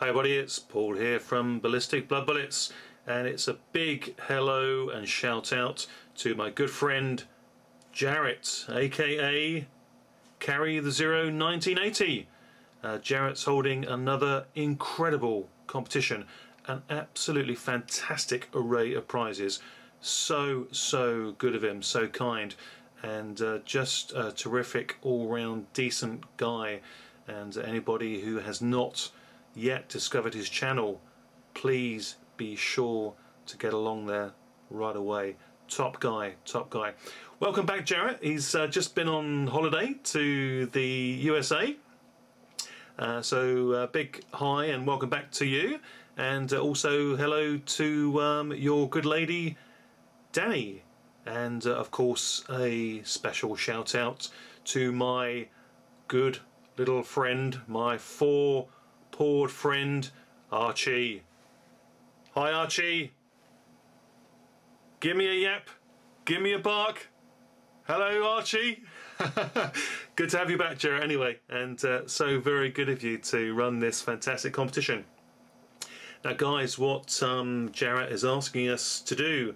Hi everybody, it's Paul here from Ballistic Blood Bullets, and it's a big hello and shout out to my good friend Jarrett, aka Carry the Zero 1980. Jarrett's holding another incredible competition, an absolutely fantastic array of prizes. So good of him, so kind, and just a terrific all-round decent guy. And anybody who has not yet discovered his channel, please be sure to get along there right away. Top guy, top guy. Welcome back, Jarrett. He's just been on holiday to the USA, so big hi and welcome back to you, and also hello to your good lady Danny, and of course a special shout out to my good little friend, my four-pawed friend Archie. Hi Archie, give me a yap, give me a bark. Hello Archie. Good to have you back, Jarrett, anyway, and so very good of you to run this fantastic competition. Now guys, what Jarrett is asking us to do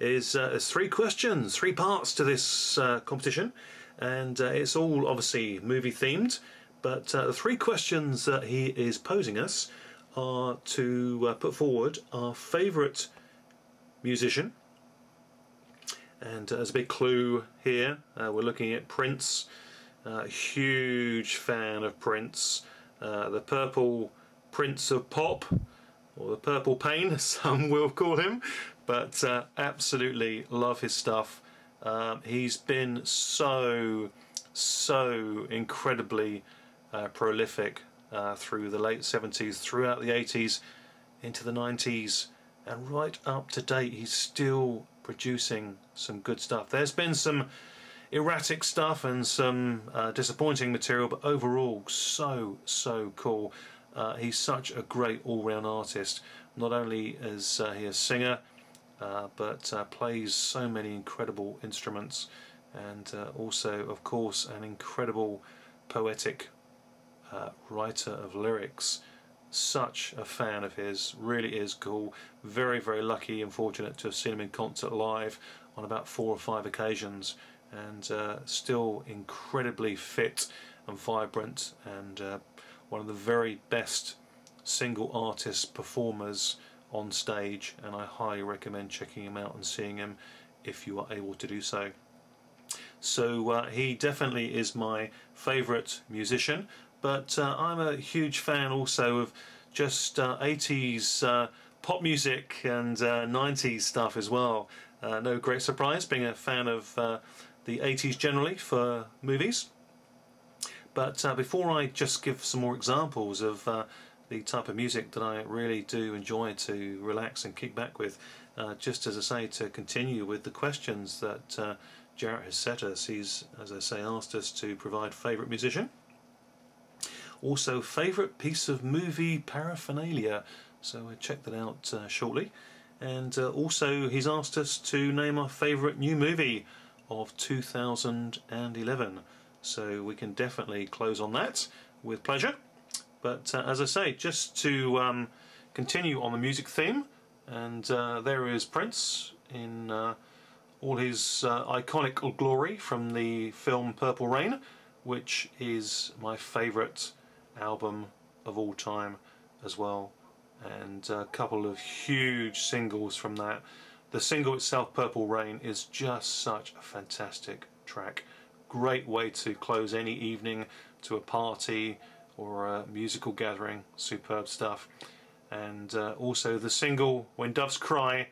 is there's 3 questions, 3 parts to this competition, and it's all obviously movie themed, but the 3 questions that he is posing us are to put forward our favourite musician. And as a big clue here, we're looking at Prince. Huge fan of Prince, the Purple Prince of Pop, or the Purple Pain as some will call him, but absolutely love his stuff. He's been so incredibly prolific through the late 70s, throughout the 80s, into the 90s, and right up to date. He's still producing some good stuff. There's been some erratic stuff and some disappointing material, but overall so cool. He's such a great all-round artist. Not only is he a singer, but plays so many incredible instruments, and also of course an incredible poetic writer of lyrics. Such a fan of his, really is cool. Very lucky and fortunate to have seen him in concert live on about 4 or 5 occasions, and still incredibly fit and vibrant, and one of the very best single artist performers on stage, and I highly recommend checking him out and seeing him if you are able to do so. So he definitely is my favourite musician, but I'm a huge fan also of just 80s pop music and 90s stuff as well. No great surprise being a fan of the 80s generally for movies. But before I just give some more examples of the type of music that I really do enjoy to relax and kick back with, just as I say, to continue with the questions that Jarrett has set us. He's, as I say, asked us to provide favourite musician, also favourite piece of movie paraphernalia, so we'll check that out shortly, and also he's asked us to name our favourite new movie of 2011, so we can definitely close on that with pleasure. But as I say, just to continue on the music theme, and there is Prince in all his iconic glory from the film Purple Rain, which is my favourite album of all time as well, and a couple of huge singles from that. The single itself, Purple Rain, is just such a fantastic track. Great way to close any evening, to a party or a musical gathering. Superb stuff. And also the single When Doves Cry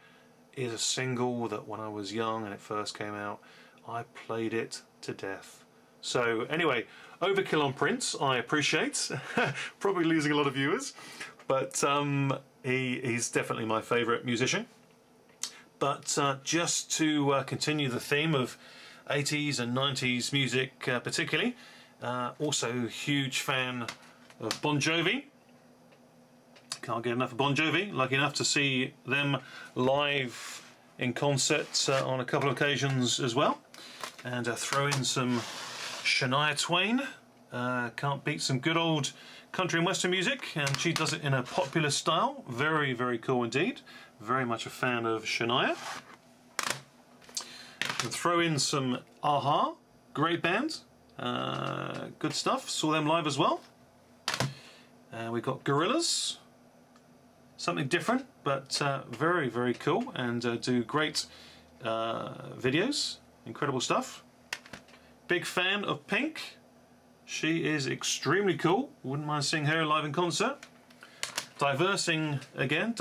is a single that when I was young and it first came out, I played it to death. So anyway, overkill on Prince, I appreciate. Probably losing a lot of viewers, but he's definitely my favourite musician. But just to continue the theme of 80s and 90s music particularly, also huge fan of Bon Jovi. Can't get enough of Bon Jovi. Lucky enough to see them live in concert on a couple of occasions as well, and throw in some Shania Twain. Can't beat some good old country and western music, and she does it in a popular style. Very, very cool indeed. Very much a fan of Shania. And throw in some Aha, great band, good stuff. Saw them live as well. We've got Gorillas, something different, but very, very cool, and do great videos, incredible stuff. Big fan of Pink. She is extremely cool. Wouldn't mind seeing her live in concert. Diversifying again.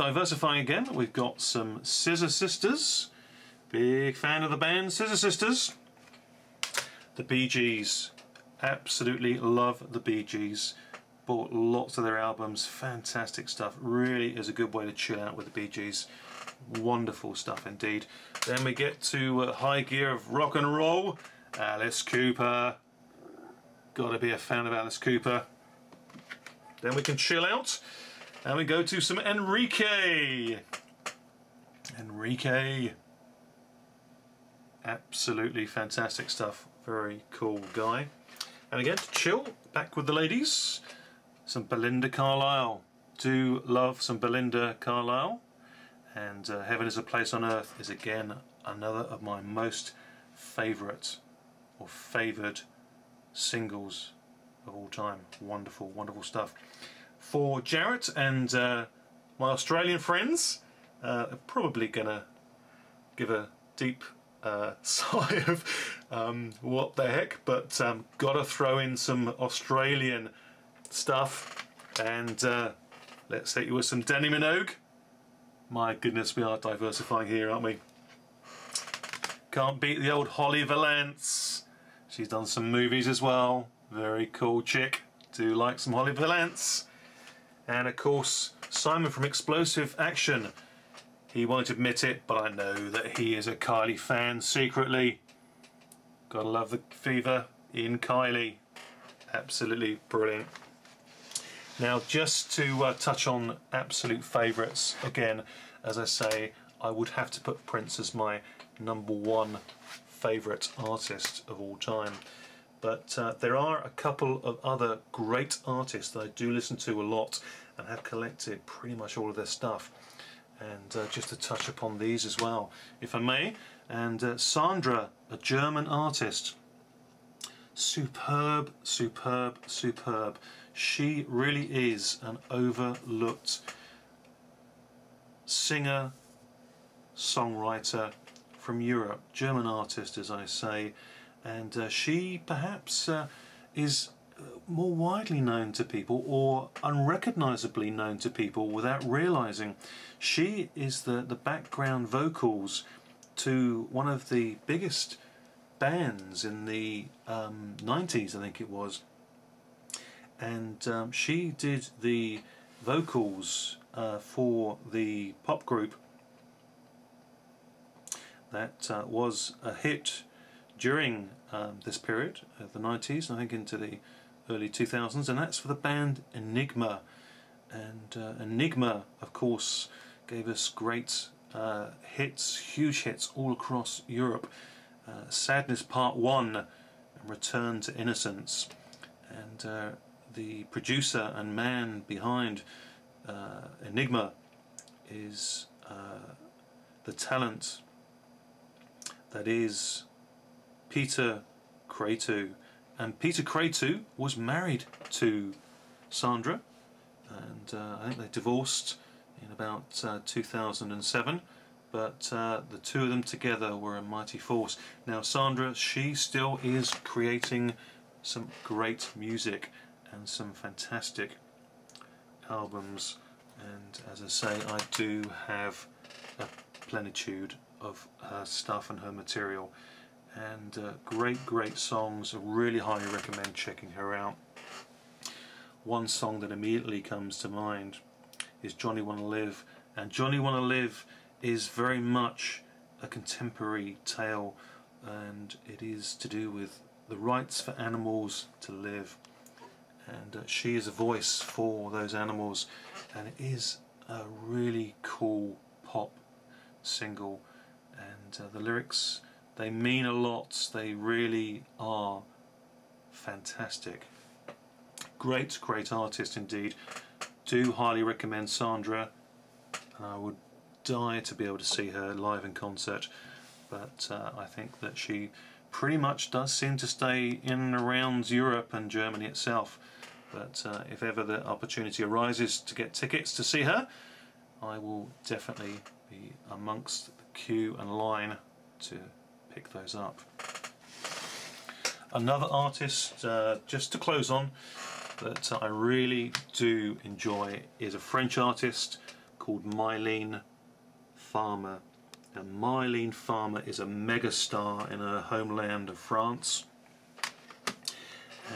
We've got some Scissor Sisters. Big fan of the band Scissor Sisters. The Bee Gees. Absolutely love the Bee Gees. Bought lots of their albums. Fantastic stuff. Really is a good way to chill out with the Bee Gees. Wonderful stuff indeed. Then we get to high gear of rock and roll. Alice Cooper. Gotta be a fan of Alice Cooper. Then we can chill out and we go to some Enrique. Enrique. Absolutely fantastic stuff. Very cool guy. And again, to chill, back with the ladies, some Belinda Carlisle. Do love some Belinda Carlisle. And Heaven is a Place on Earth is again another of my most favourite or favoured singles of all time. Wonderful, wonderful stuff. For Jarrett and my Australian friends, probably gonna give a deep sigh of what the heck, but gotta throw in some Australian stuff, and let's hit you with some Danny Minogue. My goodness, we are diversifying here, aren't we? Can't beat the old Holly Valance. She's done some movies as well. Very cool chick. Do like some Holly Valance. And of course, Simon from Explosive Action. He won't admit it, but I know that he is a Kylie fan secretly. Gotta love the fever in Kylie. Absolutely brilliant. Now, just to touch on absolute favourites, again, as I say, I would have to put Prince as my #1 favourite artist of all time. But there are a couple of other great artists that I do listen to a lot and have collected pretty much all of their stuff. And just to touch upon these as well, if I may. And Sandra, a German artist. Superb, superb, superb. She really is an overlooked singer, songwriter from Europe, German artist, as I say, and she perhaps is more widely known to people or unrecognisably known to people without realising. She is the background vocals to one of the biggest bands in the 90s, I think it was, and she did the vocals for the pop group that was a hit during this period of the 90s, I think into the early 2000s, and that's for the band Enigma. And Enigma, of course, gave us great hits, huge hits all across Europe. Sadness Part 1 and Return to Innocence. And the producer and man behind Enigma is the talent that is Peter Cretu. And Peter Cretu was married to Sandra, and I think they divorced in about 2007, but the two of them together were a mighty force. Now Sandra, she still is creating some great music and some fantastic albums, and as I say, I do have a plenitude of her stuff and her material, and great songs. I really highly recommend checking her out. One song that immediately comes to mind is Johnny Wanna Live, and Johnny Wanna Live is very much a contemporary tale, and it is to do with the rights for animals to live, and she is a voice for those animals, and it is a really cool pop single, and the lyrics, they mean a lot. They really are fantastic. great artist indeed. Do highly recommend Sandra, and I would die to be able to see her live in concert, but I think that she pretty much does seem to stay in and around Europe and Germany itself. But if ever the opportunity arises to get tickets to see her, I will definitely be amongst the queue and line to pick those up. Another artist, just to close on, that I really do enjoy is a French artist called Mylene Farmer. And Mylene Farmer is a megastar in her homeland of France,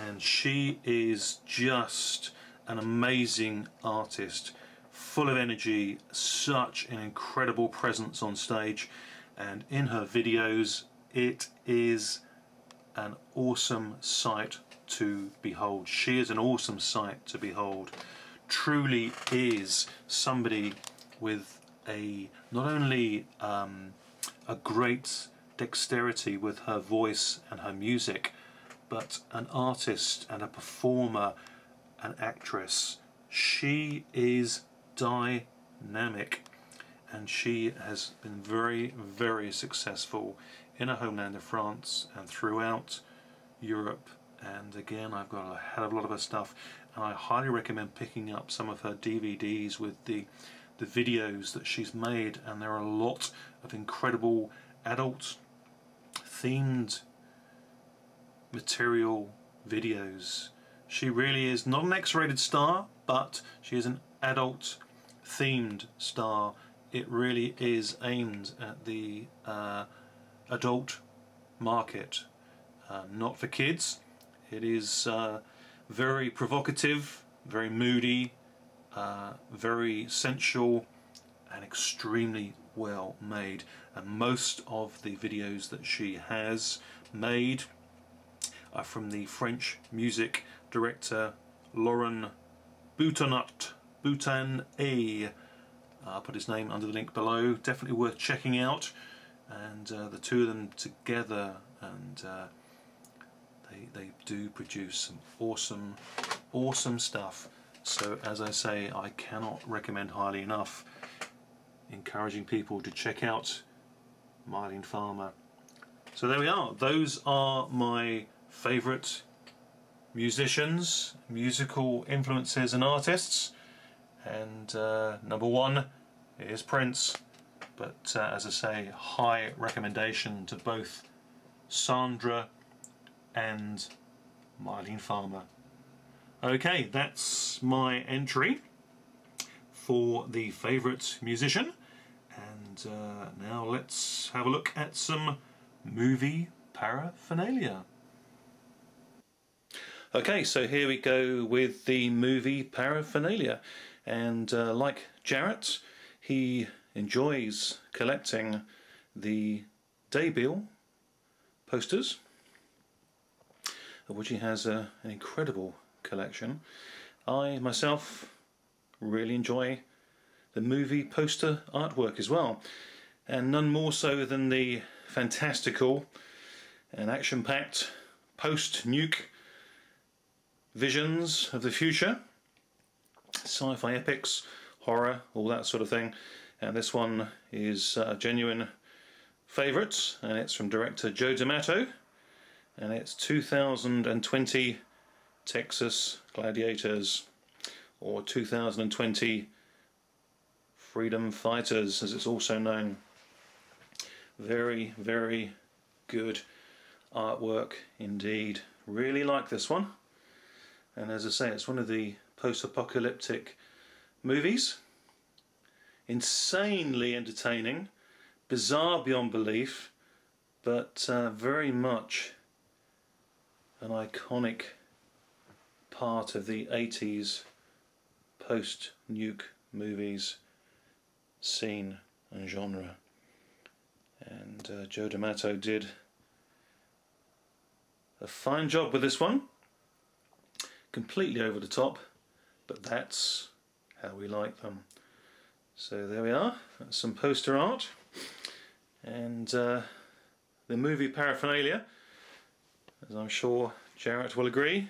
and she is just an amazing artist, full of energy, such an incredible presence on stage, and in her videos it is an awesome sight to behold. She is an awesome sight to behold. Truly is somebody with a not only a great dexterity with her voice and her music, but an artist and a performer, an actress. She is dynamic, and she has been very successful in her homeland of France and throughout Europe. And again, I've got a hell of a lot of her stuff, and I highly recommend picking up some of her DVDs with the videos that she's made, and there are a lot of incredible adult themed material videos. She really is not an X-rated star, but she is an adult themed star. It really is aimed at the adult market, not for kids. It is very provocative, very moody, very sensual, and extremely well made. And most of the videos that she has made are from the French music director Laurent Boutanat. I'll put his name under the link below. Definitely worth checking out. And the two of them together, and they do produce some awesome stuff. So as I say, I cannot recommend highly enough encouraging people to check out Mylene Farmer. So there we are. Those are my favourite musicians, musical influences and artists. And number one is Prince. But as I say, high recommendation to both Sandra and Mylene Farmer. Okay, that's my entry for the favourite musician, and now let's have a look at some movie paraphernalia. Okay, so here we go with the movie paraphernalia, and like Jarrett, he enjoys collecting the debut posters, of which he has an incredible collection. I myself really enjoy the movie poster artwork as well, and none more so than the fantastical and action-packed post-nuke visions of the future, sci-fi epics, horror, all that sort of thing. And this one is a genuine favourite, and it's from director Joe D'Amato, and it's 2020 Texas Gladiators, or 2020 Freedom Fighters, as it's also known. Very good artwork indeed. Really like this one, and as I say, it's one of the post-apocalyptic movies. Insanely entertaining, bizarre beyond belief, but very much an iconic part of the 80s post-nuke movies scene and genre. And Joe D'Amato did a fine job with this one. Completely over the top, but that's how we like them. So there we are, that's some poster art, and the movie paraphernalia, as I'm sure Jarrett will agree,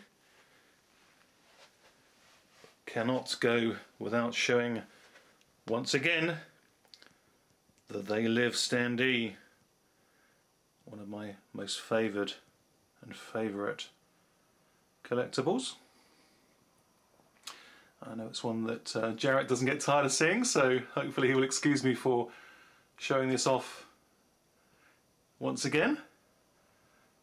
cannot go without showing once again the They Live standee, one of my most favoured and favourite collectibles. I know it's one that Jarrett doesn't get tired of seeing, so hopefully he will excuse me for showing this off once again.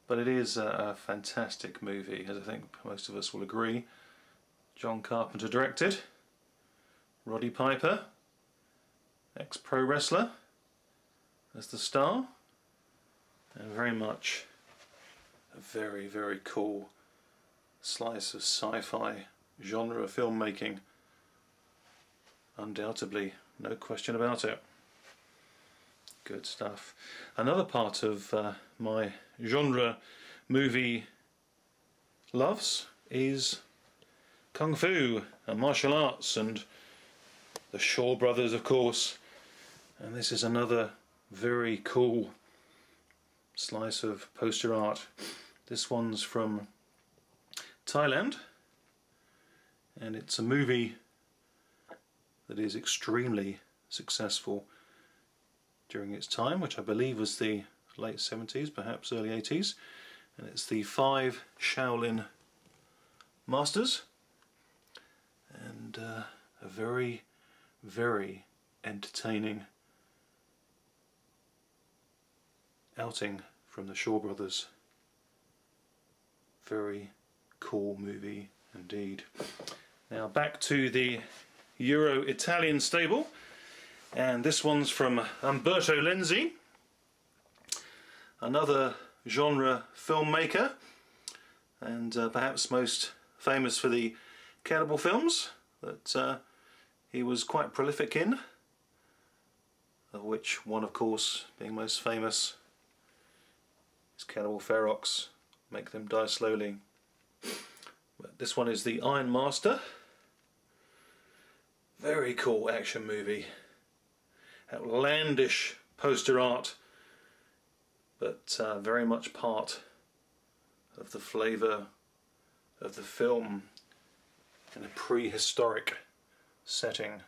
But it is a fantastic movie, as I think most of us will agree. John Carpenter directed, Roddy Piper, ex-pro wrestler, as the star, and very much a very, very cool slice of sci-fi genre filmmaking. Undoubtedly, no question about it. Good stuff. Another part of my genre movie loves is Kung Fu and martial arts, and the Shaw Brothers, of course. And this is another very cool slice of poster art. This one's from Thailand, and it's a movie that is extremely successful during its time, which I believe was the late 70s, perhaps early 80s, and it's the 5 Shaolin Masters, and a very, very entertaining outing from the Shaw Brothers. Very cool movie indeed. Now back to the Euro-Italian stable, and this one's from Umberto Lenzi, another genre filmmaker, and perhaps most famous for the cannibal films that he was quite prolific in, of which one, of course, being most famous is Cannibal Ferox, Make Them Die Slowly. But this one is the Iron Master. Very cool action movie. Outlandish poster art, but very much part of the flavour of the film in a prehistoric setting,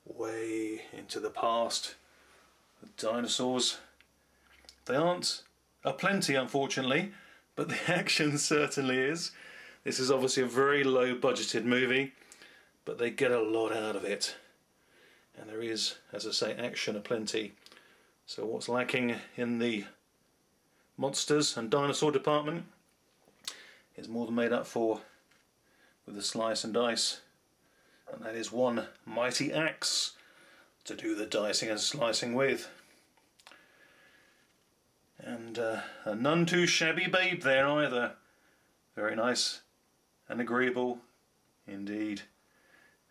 way into the past. The dinosaurs, they aren't aplenty unfortunately, but the action certainly is. This is obviously a very low budgeted movie, but they get a lot out of it, and there is, as I say, action aplenty. So what's lacking in the monsters and dinosaur department is more than made up for with the slice and dice, and that is one mighty axe to do the dicing and slicing with. And a none too shabby babe there either. Very nice and agreeable indeed.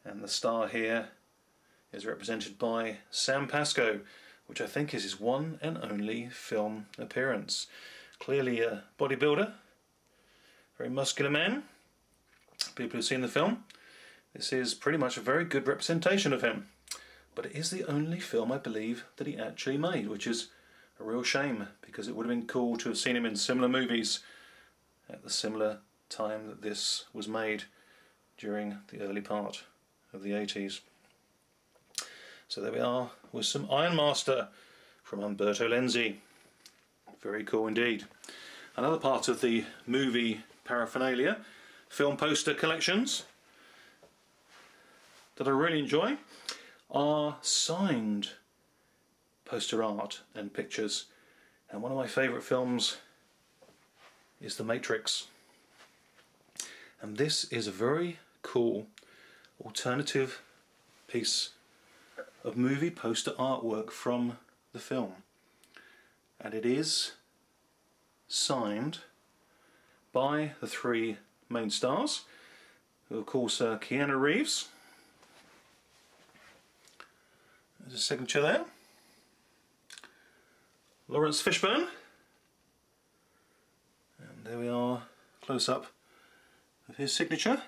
And the star here is represented by Sam Pascoe, which I think is his one and only film appearance. Clearly a bodybuilder, very muscular man. People who've seen the film, this is pretty much a very good representation of him. But it is the only film I believe that he actually made, which is a real shame, because it would have been cool to have seen him in similar movies at the similar time that this was made, during the early part of the 80s. So there we are with some Iron Master from Umberto Lenzi. Very cool indeed. Another part of the movie paraphernalia, film poster collections, that I really enjoy are signed poster art and pictures, and one of my favourite films is The Matrix, and this is a very cool alternative piece of movie poster artwork from the film, and it is signed by the 3 main stars, who of course are Keanu Reeves. There's a signature there. Lawrence Fishburne, and there we are, close up of his signature,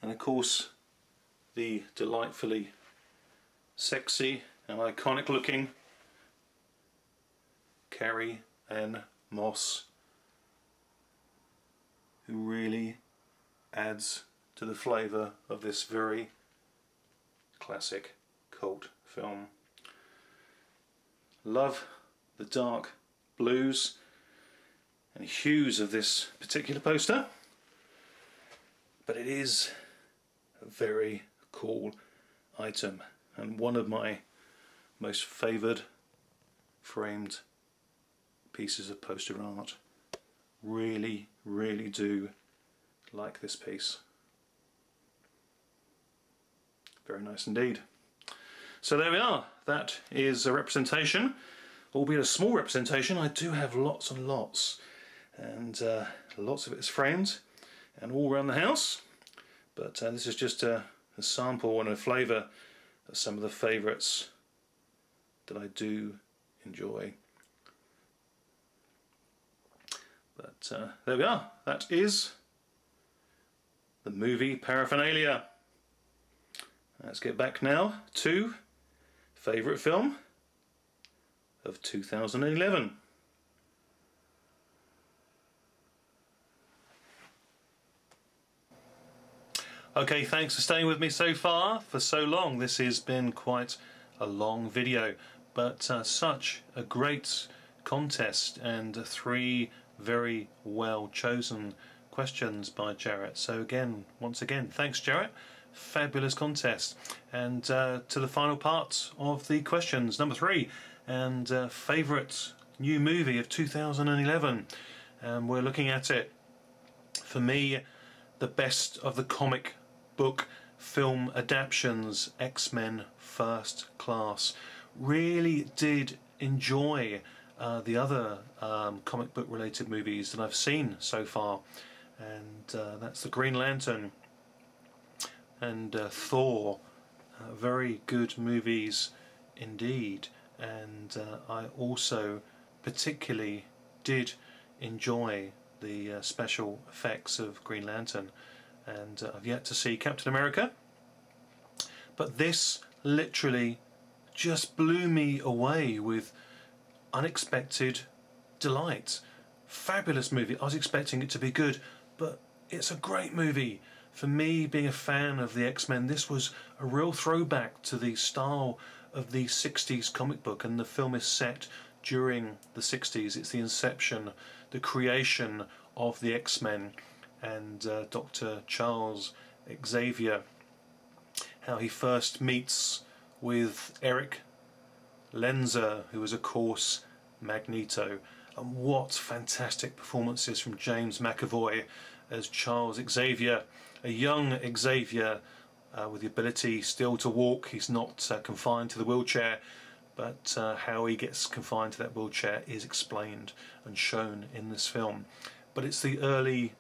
and of course the delightfully sexy and iconic looking Carrie-Anne Moss, who really adds to to the flavour of this very classic cult film. Love the dark blues and hues of this particular poster, but it is a very cool item and one of my most favoured framed pieces of poster art. Really do like this piece. Very nice indeed. So there we are. That is a representation, albeit a small representation. I do have lots and lots, and lots of it is framed and all around the house, but this is just a sample and a flavour of some of the favourites that I do enjoy. But there we are. That is the movie paraphernalia. Let's get back now to favourite film of 2011. Okay, thanks for staying with me so far for so long. This has been quite a long video, but such a great contest and 3 very well chosen questions by Jarrett. So again, once again, thanks Jarrett. Fabulous contest. And to the final part of the questions, number 3, and favourite new movie of 2011. And we're looking at it, for me, the best of the comic book film adaptations, X-Men First Class. Really did enjoy the other comic book related movies that I've seen so far, and that's the Green Lantern and Thor. Very good movies indeed, and I also particularly did enjoy the special effects of Green Lantern, and I've yet to see Captain America, but this literally just blew me away with unexpected delight. Fabulous movie. I was expecting it to be good, but it's a great movie. For me, being a fan of the X-Men, this was a real throwback to the style of the 60s comic book, and the film is set during the 60s. It's the inception, the creation of the X-Men, and Dr. Charles Xavier, how he first meets with Eric Lenzer, who is of course Magneto, and what fantastic performances from James McAvoy as Charles Xavier, a young Xavier with the ability still to walk. He's not confined to the wheelchair, but how he gets confined to that wheelchair is explained and shown in this film. But it's the early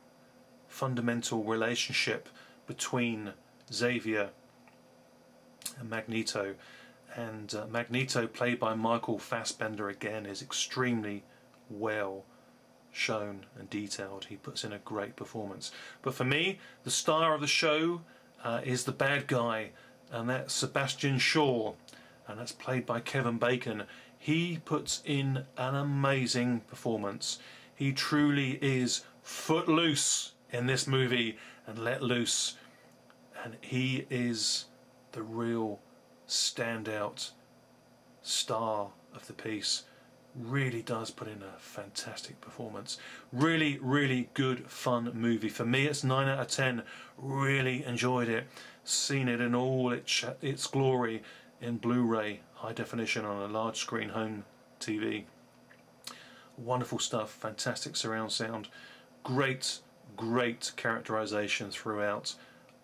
fundamental relationship between Xavier and Magneto, and Magneto, played by Michael Fassbender again, is extremely well shown and detailed. He puts in a great performance. But for me, the star of the show is the bad guy, and that's Sebastian Shaw, and that's played by Kevin Bacon. He puts in an amazing performance. He truly is footloose in this movie and let loose, and he is the real standout star of the piece. Really does put in a fantastic performance. Really good fun movie. For me, it's 9 out of 10. Really enjoyed it. Seen it in all its glory in Blu-ray high definition on a large screen home TV. Wonderful stuff. Fantastic surround sound. Great characterization throughout.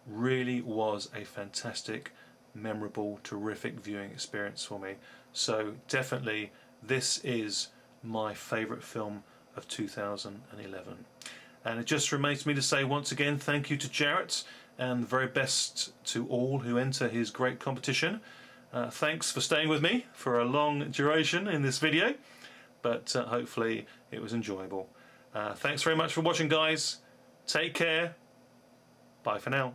Really was a fantastic, memorable, terrific viewing experience for me. So definitely this is my favourite film of 2011. And it just remains me to say once again thank you to Jarrett, and the very best to all who enter his great competition. Thanks for staying with me for a long duration in this video, but hopefully it was enjoyable. Thanks very much for watching, guys. Take care. Bye for now.